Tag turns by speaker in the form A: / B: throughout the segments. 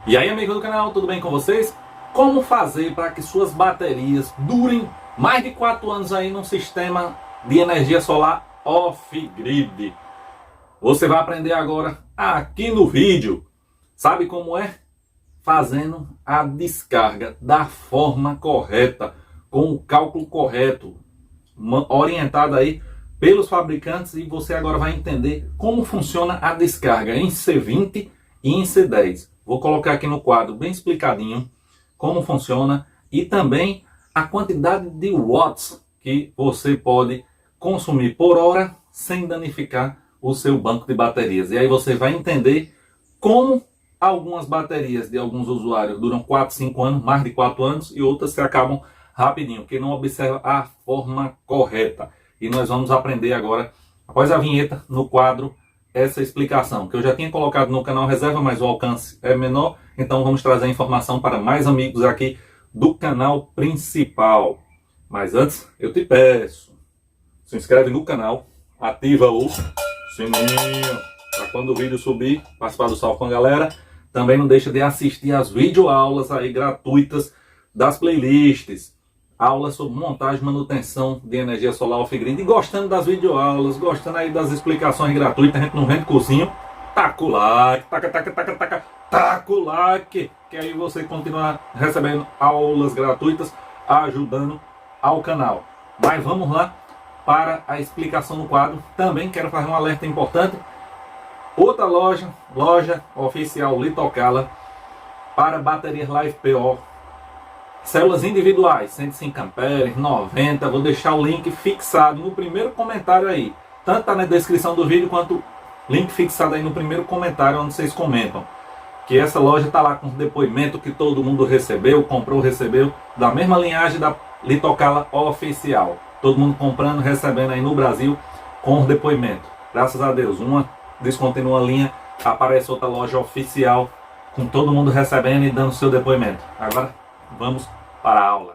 A: E aí, amigo do canal, tudo bem com vocês? Como fazer para que suas baterias durem mais de 4 anos aí num sistema de energia solar off-grid? Você vai aprender agora aqui no vídeo. Sabe como é? Fazendo a descarga da forma correta, com o cálculo correto, orientado aí pelos fabricantes, e você agora vai entender como funciona a descarga em C20 e em C10. Vou colocar aqui no quadro bem explicadinho como funciona e também a quantidade de watts que você pode consumir por hora sem danificar o seu banco de baterias. E aí você vai entender como algumas baterias de alguns usuários duram 4, 5 anos, mais de 4 anos, e outras se acabam rapidinho, porque não observa a forma correta. E nós vamos aprender agora, após a vinheta, no quadro, essa explicação, que eu já tinha colocado no canal reserva, mas o alcance é menor, então vamos trazer a informação para mais amigos aqui do canal principal. Mas antes, eu te peço, se inscreve no canal, ativa o sininho, para quando o vídeo subir, participar do salve com a galera. Também não deixa de assistir as videoaulas aí gratuitas das playlists, aulas sobre montagem e manutenção de energia solar off-grid. E gostando das videoaulas, gostando aí das explicações gratuitas, a gente não vende cursinho, taca o like, taca o like, que aí você continua recebendo aulas gratuitas, ajudando ao canal. Mas vamos lá para a explicação no quadro. Também quero fazer um alerta importante. Outra loja oficial Litocala para baterias LiFePO, células individuais, 105 amperes, 90, vou deixar o link fixado no primeiro comentário aí. Tanto tá na descrição do vídeo, quanto link fixado aí no primeiro comentário, onde vocês comentam. Que essa loja tá lá com depoimento que todo mundo recebeu, comprou, recebeu, da mesma linhagem da Litocala oficial. Todo mundo comprando, recebendo aí no Brasil com o depoimento. Graças a Deus, uma descontinua a linha, aparece outra loja oficial, com todo mundo recebendo e dando seu depoimento. Agora, vamos para a aula.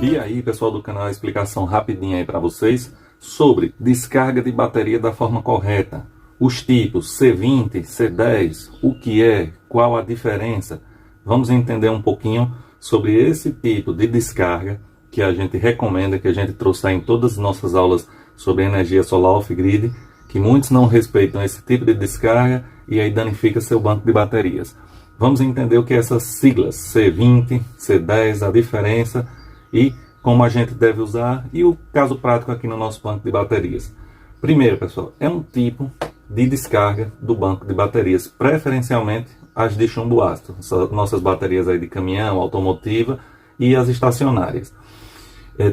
A: E aí, pessoal do canal, a explicação rapidinha aí para vocês sobre descarga de bateria da forma correta. Os tipos C20, C10, o que é, qual a diferença. Vamos entender um pouquinho sobre esse tipo de descarga que a gente recomenda, que a gente trouxe em todas as nossas aulas sobre energia solar off-grid, que muitos não respeitam esse tipo de descarga e aí danifica seu banco de baterias. Vamos entender o que é essas siglas, C20, C10, a diferença e como a gente deve usar e o caso prático aqui no nosso banco de baterias. Primeiro, pessoal, é um tipo de descarga do banco de baterias, preferencialmente as de chumbo ácido, nossas baterias aí de caminhão, automotiva e as estacionárias.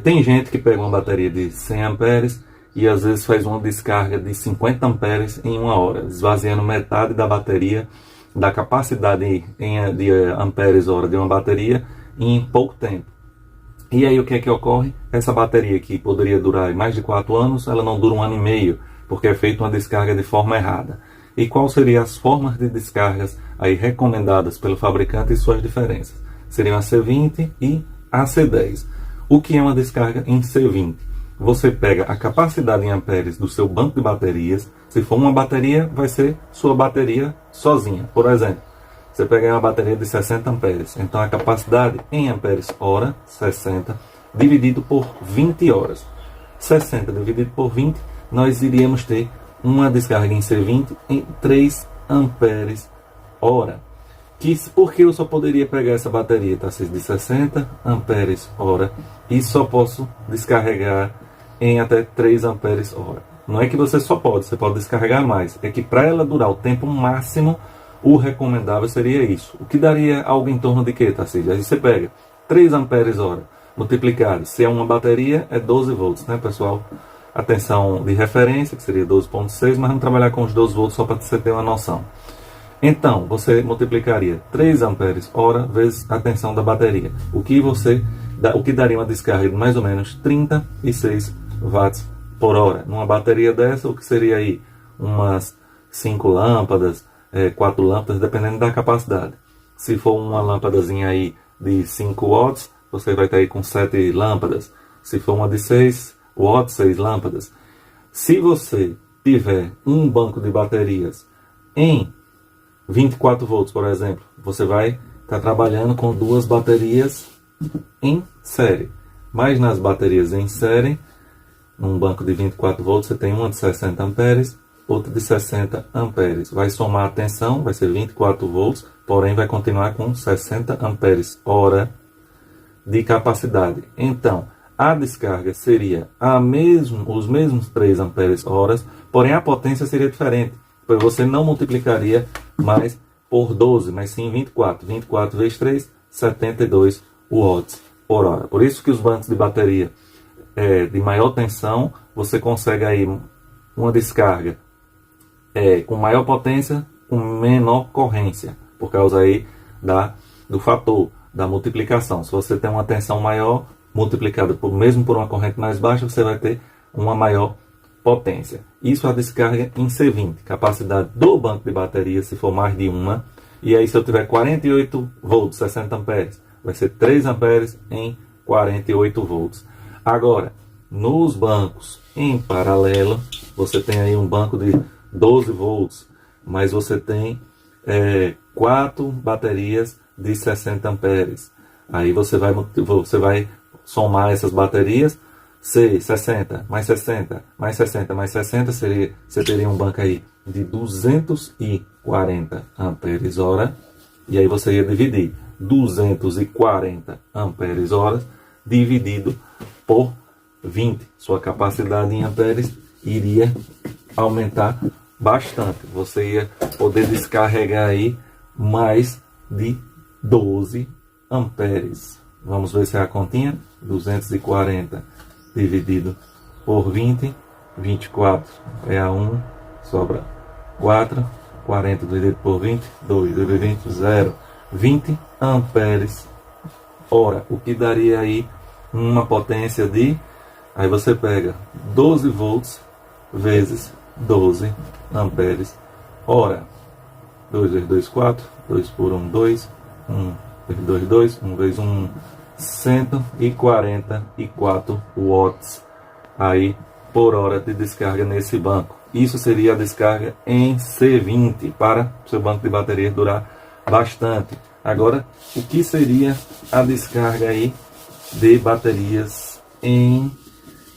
A: Tem gente que pega uma bateria de 100 amperes e às vezes faz uma descarga de 50 amperes em 1 hora, esvaziando metade da bateria, da capacidade de amperes hora de uma bateria em pouco tempo. E aí o que é que ocorre? Essa bateria que poderia durar mais de 4 anos, ela não dura 1 ano e meio, porque é feita uma descarga de forma errada. E quais seriam as formas de descargas aí recomendadas pelo fabricante e suas diferenças? Seriam a C20 e a C10. O que é uma descarga em C20? Você pega a capacidade em amperes do seu banco de baterias. Se for uma bateria, vai ser sua bateria sozinha. Por exemplo, você pega uma bateria de 60 amperes. Então a capacidade em amperes hora, 60, dividido por 20 horas. 60 dividido por 20, nós iríamos ter uma descarga em C20 em 3 amperes hora. Porque eu só poderia pegar essa bateria, tá, de 60 amperes hora e só posso descarregar em até 3 amperes hora. Não é que você pode descarregar mais. É que para ela durar o tempo máximo, o recomendável seria isso. O que daria algo em torno de quê, tá? Aí você pega 3 amperes hora multiplicado. Se é uma bateria, é 12 volts, né, pessoal? A tensão de referência, que seria 12,6, mas vamos trabalhar com os 12 volts só para você ter uma noção. Então, você multiplicaria 3 amperes hora vezes a tensão da bateria, o que daria uma descarga de mais ou menos 36 watts por hora. Numa bateria dessa, o que seria aí umas 5 lâmpadas, 4 lâmpadas, dependendo da capacidade. Se for uma lâmpadazinha aí de 5 watts, você vai estar aí com 7 lâmpadas. Se for uma de 6, watts, 6 lâmpadas. Se você tiver um banco de baterias em 24 volts, por exemplo, você vai estar trabalhando com duas baterias em série. Mas nas baterias em série, num banco de 24 volts, você tem uma de 60 amperes, outra de 60 amperes. Vai somar a tensão, vai ser 24 volts, porém vai continuar com 60 amperes hora de capacidade. Então, a descarga seria os mesmos 3 amperes horas, porém a potência seria diferente, pois você não multiplicaria mais por 12, mas sim 24. 24 vezes 3, 72 watts por hora. Por isso que os bancos de bateria de maior tensão, você consegue aí uma descarga com maior potência, com menor corrência, por causa aí do fator da multiplicação. Se você tem uma tensão maior, multiplicada mesmo por uma corrente mais baixa, você vai ter uma maior potência. Isso é a descarga em C20, capacidade do banco de bateria, se for mais de uma. E aí se eu tiver 48 volts, 60 amperes, vai ser 3 amperes em 48 volts. Agora, nos bancos em paralelo, você tem aí um banco de 12 volts, mas você tem 4 baterias de 60 amperes. Aí você vai somar essas baterias, 60, mais 60, mais 60, mais 60, você teria um banco aí de 240 amperes hora, e aí você ia dividir 240 amperes hora dividido por 20. Sua capacidade em amperes iria aumentar bastante. Você ia poder descarregar aí mais de 12 amperes. Vamos ver se é a continha. 240 dividido por 20. 24 é a 1. Sobra 4. 40 dividido por 20. 2 dividido por 20. 0. 20 amperes hora. O que daria aí uma potência de... Aí você pega 12 volts vezes 12 amperes hora. 2 vezes 2, 4. 2 por 1, 2. 1 vezes 2, 2. 1 vezes 1, 144 watts aí por hora de descarga nesse banco. Isso seria a descarga em C20 para o seu banco de bateria durar bastante. Agora, o que seria a descarga aí de baterias em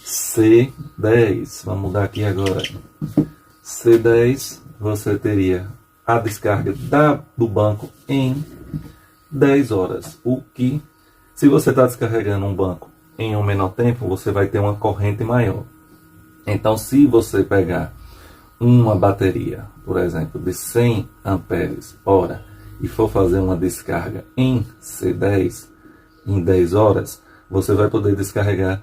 A: C10? Vamos mudar aqui agora. C10, você teria a descarga do banco em 10 horas. O que, se você está descarregando um banco em um menor tempo, você vai ter uma corrente maior. Então, se você pegar uma bateria, por exemplo, de 100 amperes hora e for fazer uma descarga em C10 em 10 horas, você vai poder descarregar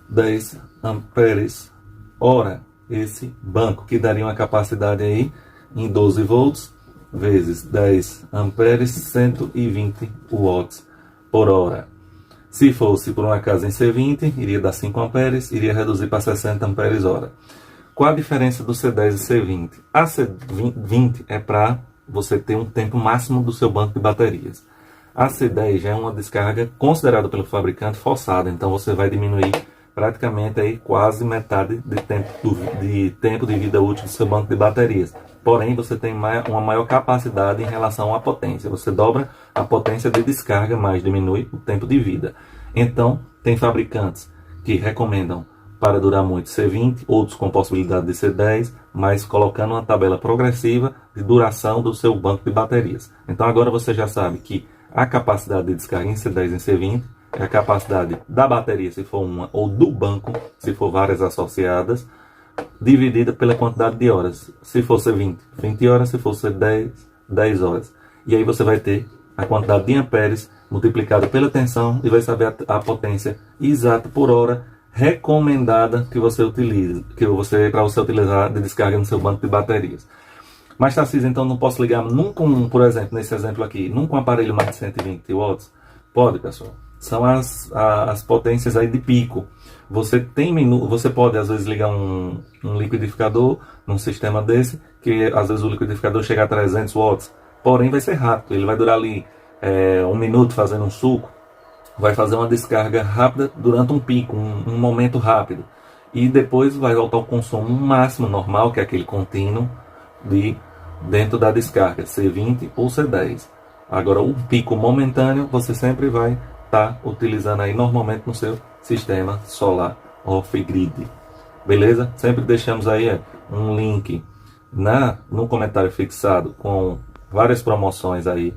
A: 10 amperes hora esse banco, que daria uma capacidade aí em 12 volts vezes 10 amperes, 120 watts por hora. Se fosse por um acaso em C20, iria dar 5 amperes, iria reduzir para 60 amperes hora. Qual a diferença do C10 e C20? A C20 é para você ter um tempo máximo do seu banco de baterias. A C10 já é uma descarga considerada pelo fabricante forçada, então você vai diminuir praticamente aí quase metade de tempo de vida útil do seu banco de baterias. Porém, você tem uma maior capacidade em relação à potência. Você dobra a potência de descarga, mas diminui o tempo de vida. Então, tem fabricantes que recomendam para durar muito C20, outros com possibilidade de C10, mas colocando uma tabela progressiva de duração do seu banco de baterias. Então, agora você já sabe que a capacidade de descarga em C10 e em C20 é a capacidade da bateria, se for uma, ou do banco, se for várias associadas, dividida pela quantidade de horas. Se for C20, 20 horas, se for C10, 10 horas. E aí você vai ter a quantidade de amperes multiplicada pela tensão e vai saber a potência exata por hora recomendada que você utiliza, para você utilizar de descarga no seu banco de baterias. Mas, Tarcísio, então não posso ligar nunca, por exemplo, nesse exemplo aqui, nunca um aparelho mais de 120 watts? Pode, pessoal. São as potências aí de pico. Você pode às vezes ligar um liquidificador num sistema desse, que às vezes o liquidificador chega a 300 watts. Porém vai ser rápido, ele vai durar ali 1 minuto fazendo um suco. Vai fazer uma descarga rápida durante um pico, um momento rápido. e depois vai voltar ao consumo máximo normal, que é aquele contínuo dentro da descarga, C20 ou C10. Agora o pico momentâneo você sempre vai estar utilizando aí normalmente no seu sistema solar off-grid. Beleza? Sempre deixamos aí um link no comentário fixado com várias promoções aí,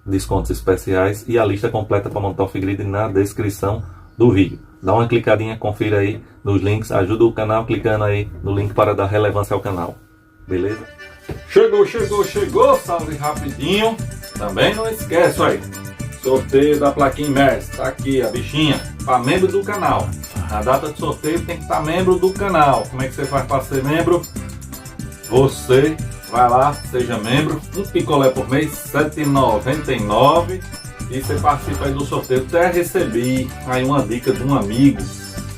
A: descontos especiais e a lista completa para montar off-grid na descrição do vídeo. Dá uma clicadinha, confira aí nos links, ajuda o canal clicando aí no link para dar relevância ao canal. Beleza? Chegou, salve rapidinho. Também não esquece, aí, sorteio da plaquinha Imerse, tá aqui a bichinha, para membro do canal. Na data de sorteio tem que estar membro do canal. Como é que você faz para ser membro? Você vai lá, seja membro, um picolé por mês, R$ 7,99, e você participa aí do sorteio. Até recebi aí uma dica de um amigo,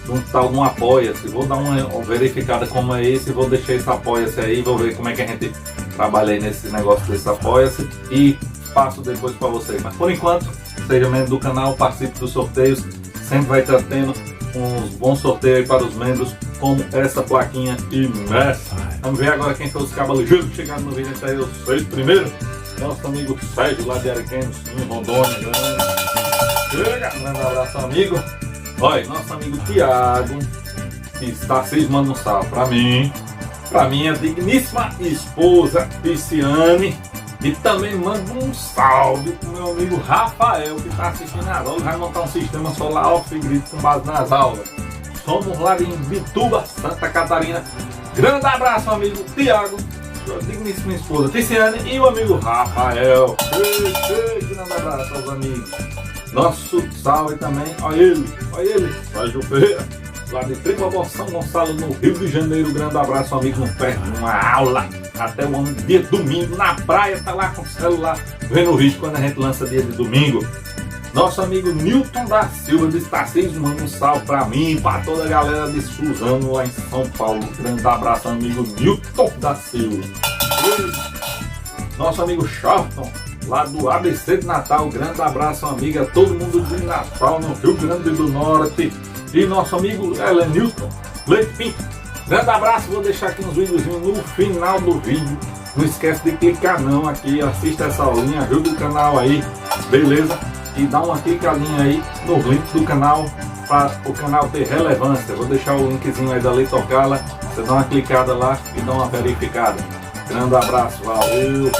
A: de um tal de um Apoia-se. Vou dar uma verificada como é esse, vou deixar esse Apoia-se aí, vou ver como é que a gente trabalha aí nesse negócio desse Apoia-se e passo depois para vocês. Mas por enquanto, seja membro do canal, participe dos sorteios, sempre vai estar tendo uns bons sorteios aí para os membros, como essa plaquinha Imerse. Vamos ver agora quem foi os cabalos chegaram no vídeo até os 6 primeiro. Nosso amigo Sérgio lá de Ariquemes, em Rondônia. Chega, um grande abraço, amigo. Olha, nosso amigo Tiago, que está cismando um salve para mim, para minha digníssima esposa Pisciane, e também mando um salve para o meu amigo Rafael, que está assistindo as aulas, vai montar um sistema solar off-grid com base nas aulas. Somos lá em Bituba, Santa Catarina. Grande abraço, amigo Tiago, sua digníssima esposa Tiziane e o amigo Rafael. Grande abraço aos amigos. Nosso salve também, olha ele, Sérgio Ferreira, lá de Tripobó, São Gonçalo, no Rio de Janeiro. Grande abraço, amigo, não perde uma aula. Até o dia de domingo, na praia, tá lá com o celular, vendo o vídeo quando a gente lança dia de domingo. Nosso amigo Newton da Silva de Estacismo, manda um salve pra mim, pra toda a galera de Suzano lá em São Paulo. Grande abraço, amigo Newton da Silva. Nosso amigo Charlton, lá do ABC de Natal. Grande abraço, amiga, todo mundo de Natal, no Rio Grande do Norte. E nosso amigo Newton Leite Pinto. Grande abraço, vou deixar aqui uns videozinhos no final do vídeo. Não esquece de clicar não aqui, assista essa aulinha, ajuda o canal aí, beleza? E dá uma clicadinha aí no link do canal para o canal ter relevância. Vou deixar o linkzinho aí da Leitocala, você dá uma clicada lá e dá uma verificada. Grande abraço, valeu!